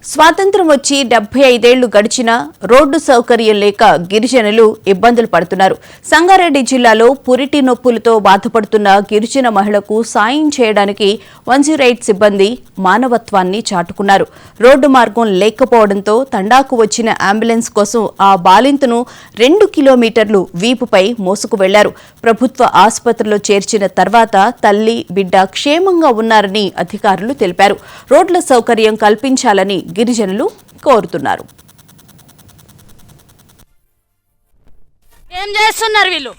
స్వాతంత్ర్యం వచ్చి 75 ఏళ్లు గడిచినా రోడ్డు సౌకర్యం లేక గిరిజనులు ఇబ్బందులు పడుతున్నారు. సంగారెడ్డి జిల్లాలో పురిటి నొప్పులతో బాధపడుతున్న గిరిజన మహిళకు సాయం చేయడానికి 108 సిబ్బంది మానవత్వాన్ని చాటుకున్నారు. రోడ్డు మార్గం లేకపోవడంతో తండాకు వచ్చిన అంబులెన్స్ కోసం ఆ బాలింతను 2 కిలోమీటర్లు వీపుపై మోసుకు వెళ్లారు. ప్రభుత్వ ఆసుపత్రిలో చేర్చిన తర్వాత తల్లి, బిడ్డ క్షేమంగా ఉన్నారని అధికారులు తెలిపారు. రోడ్ల సౌకర్యం కల్పించాలని గిరిజనులు కోరుతున్నారు. ఏం చేస్తున్నారు వీళ్ళు?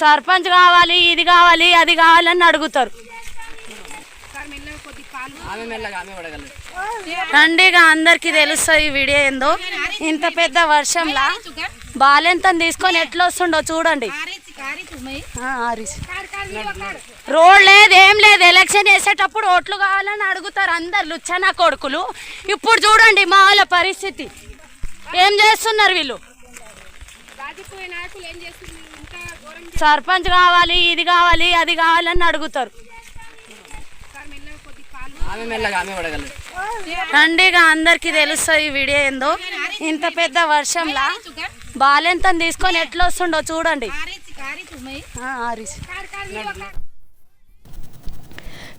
సర్పంచ్ కావాలి, ఇది కావాలి, అది కావాలని అడుగుతారు. రండిగా అందరికి తెలుస్తుంది ఈ వీడియో ఏందో. ఇంత పెద్ద వర్షంలా బాలెంతని తీసుకొని ఎట్లా వస్తుండో చూడండి. రోడ్ లేదు, ఏం లేదు. ఎలక్షన్ చేసేటప్పుడు ఓట్లు కావాలని అడుగుతారు అందరు లుచ్చనా కొడుకులు. ఇప్పుడు చూడండి మా వాళ్ళ పరిస్థితి. ఏం చేస్తున్నారు వీళ్ళు? సర్పంచ్ కావాలి, ఇది కావాలి, అది కావాలని అడుగుతారు. రండిగా అందరికి తెలుస్తుంది ఈ వీడియో ఏందో. ఇంత పెద్ద వర్షంలా బాలెంతని తీసుకొని ఎట్లా వస్తుండో చూడండి.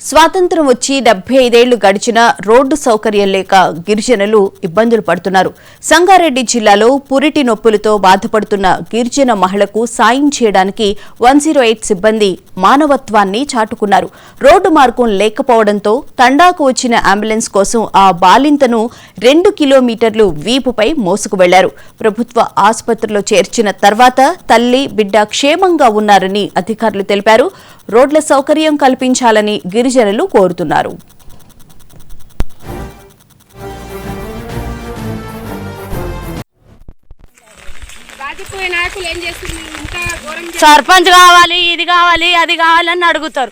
స్వాతంత్ర్యం వచ్చి 75 ఏళ్లు గడిచినా రోడ్డు సౌకర్యం లేక గిరిజనులు ఇబ్బందులు పడుతున్నారు. సంగారెడ్డి జిల్లాలో పురిటి నొప్పులతో బాధపడుతున్న గిరిజన మహిళకు సాయం చేయడానికి 108 సిబ్బంది మానవత్వాన్ని చాటుకున్నారు. రోడ్డు మార్గం లేకపోవడంతో తండాకు వచ్చిన అంబులెన్స్ కోసం ఆ బాలింతను 2 కిలోమీటర్లు వీపుపై మోసుకు వెళ్లారు. ప్రభుత్వ ఆసుపత్రిలో చేర్చిన తర్వాత తల్లి, బిడ్డ క్షేమంగా ఉన్నారని అధికారులు తెలిపారు. రోడ్ల సౌకర్యం కల్పించాలని గిరిజనులు కోరుతున్నారు. సర్పంచ్ కావాలి, ఇది కావాలి, అది కావాలని అడుగుతారు.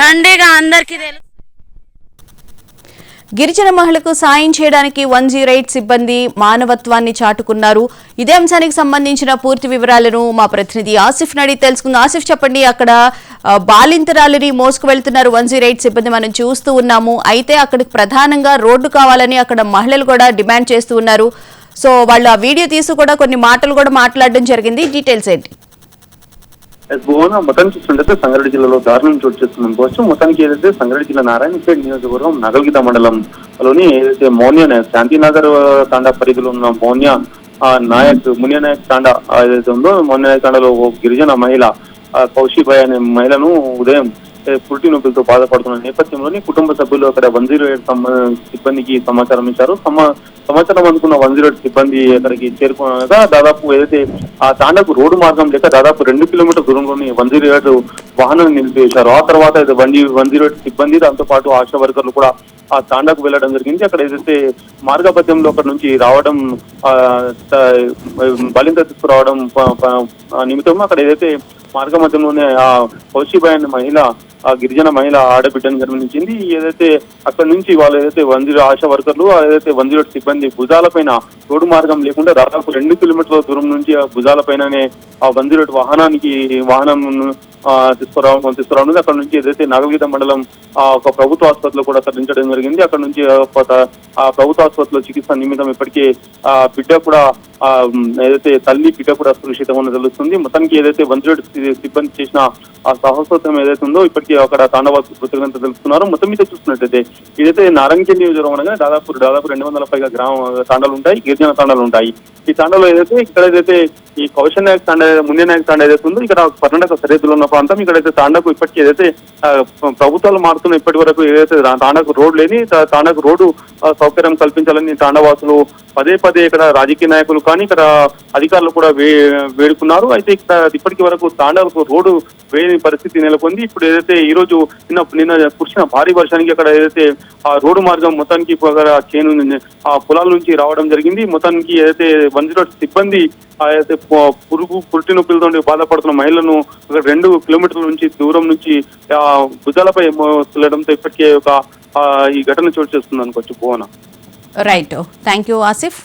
రండిగా అందరికి తెలుసు. గిరిజన మహిళకు సాయం చేయడానికి 108 సిబ్బంది మానవత్వాన్ని చాటుకున్నారు. ఇదే అంశానికి సంబంధించిన పూర్తి వివరాలను మా ప్రతినిధి ఆసిఫ్ నడి తెలుసుకుందాం. ఆసిఫ్, చెప్పండి. అక్కడ బాలింతరాలని మోసుకు వెళ్తున్నారు 108 సిబ్బంది, మనం చూస్తూ ఉన్నాము. అయితే అక్కడికి ప్రధానంగా రోడ్డు కావాలని అక్కడ మహిళలు కూడా డిమాండ్ చేస్తూ ఉన్నారు. సో వాళ్ళు ఆ వీడియో తీసి కూడా కొన్ని మాటలు కూడా మాట్లాడడం జరిగింది. డీటెయిల్స్ ఏంటి? మొత్తానికి చూస్తుంటే సంగారెడ్డి జిల్లాలో దారుణం చోటు చేస్తున్నాం కోసం మొత్తానికి ఏదైతే సంగారెడ్డి జిల్లా నారాయణపేట నియోజకవర్గం నగల్గిత మండలంలోని ఏదైతే మోన్య శాంతినగర్ తాండా పరిధిలో ఉన్న మోన్య మున్య నాయక్ తాండా ఏదైతే ఉందో మోన్య నాయక్ తాండాలో గిరిజన మహిళ కౌశిబాయ్ అనే మహిళను ఉదయం పురిటి నొప్పులతో బాధపడుతున్న నేపథ్యంలోని కుటుంబ సభ్యులు అక్కడ 108 సిబ్బందికి సమాచారం ఇచ్చారు. సమాచారం అందుకున్న 108 సిబ్బంది అక్కడికి చేరుకునగా దాదాపు ఏదైతే ఆ తాండాకు రోడ్డు మార్గం లేక దాదాపు 2 కిలోమీటర్ దూరంలోని 108 వాహనాన్ని నిలిపివేశారు. ఆ తర్వాత 108 సిబ్బంది, దాంతో పాటు ఆశా వర్కర్లు కూడా ఆ తాండాకు వెళ్లడం జరిగింది. అక్కడ ఏదైతే మార్గపథ్యంలో అక్కడ నుంచి రావడం బలింత తీసుకురావడం నిమిత్తం అక్కడ ఏదైతే మార్గ మధ్యంలోనే ఆ కౌశిబాయ్ అనే మహిళ, ఆ గిరిజన మహిళ ఆడబిడ్డను గమనించింది. ఏదైతే అక్కడ నుంచి వాళ్ళు ఏదైతే 108 ఆశా వర్కర్లు, ఏదైతే 108 సిబ్బంది భుజాలపైన రోడ్డు మార్గం లేకుండా దాదాపు 2 కిలోమీటర్ల దూరం నుంచి ఆ భుజాలపైననే ఆ 108 వాహనం తీసుకురావడం అక్కడ నుంచి ఏదైతే నాగల్గిత మండలం ఒక ప్రభుత్వ ఆసుపత్రిలో కూడా తరలించడం జరిగింది. అక్కడ నుంచి ఆ ప్రభుత్వ ఆసుపత్రిలో చికిత్స నిమిత్తం ఇప్పటికే ఆ బిడ్డ కూడా ఏదైతే తల్లి, బిడ్డ కూడా సురక్షితంగా తెలుస్తుంది. మొత్తానికి ఏదైతే 108 సిబ్బంది చేసిన ఆ సాహసోత్సవం ఏదైతే ఉందో ఇప్పటికీ అక్కడ తాండవాసు కృతజ్ఞత తెలుస్తున్నారు. మొత్తం మీద చూస్తున్నట్టయితే ఇదైతే నారాయణపేట నియోజకవర్గం అనగా దాదాపు 200 పైగా తాండాలు ఉంటాయి, గిరిజన తాండాలు ఉంటాయి. ఈ తాండాలో ఇక్కడ ఏదైతే ఈ కౌశల్ నాయక్ తాండా, మున్య నాయక్ తాండా ఏదైతే ఉందో ఇక్కడ కర్ణాటక సరిహద్దులో ఉన్న ప్రాంతం. ఇక్కడైతే తాండాకు ఇప్పటికీ ఏదైతే ప్రభుత్వాలు మారుతున్న ఇప్పటి వరకు ఏదైతే తాండాకు రోడ్డు లేని, తాండాకు రోడ్డు సౌకర్యం కల్పించాలని తాండావాసులు పదే ఇక్కడ రాజకీయ నాయకులు కానీ ఇక్కడ అధికారులు కూడా వేడుకున్నారు. అయితే ఇక్కడ ఇప్పటికి వరకు తాండాలకు రోడ్డు వేయని పరిస్థితి నెలకొంది. ఇప్పుడు ఏదైతే ఈ రోజు నిన్న కురిసిన భారీ వర్షానికి అక్కడ ఏదైతే ఆ రోడ్డు మార్గం మొత్తానికి చేను ఆ పొలాల నుంచి రావడం జరిగింది. మొత్తానికి ఏదైతే 108 సిబ్బంది అయితే పురిటి నొప్పులతో బాధపడుతున్న మహిళలను 2 కిలోమీటర్ల నుంచి దూరం నుంచి భుజాలపై వెళ్ళడంతో ఇప్పటికే ఈ ఘటన చోటు చేస్తుంది అనుకోవచ్చు. Right, thank you Asif.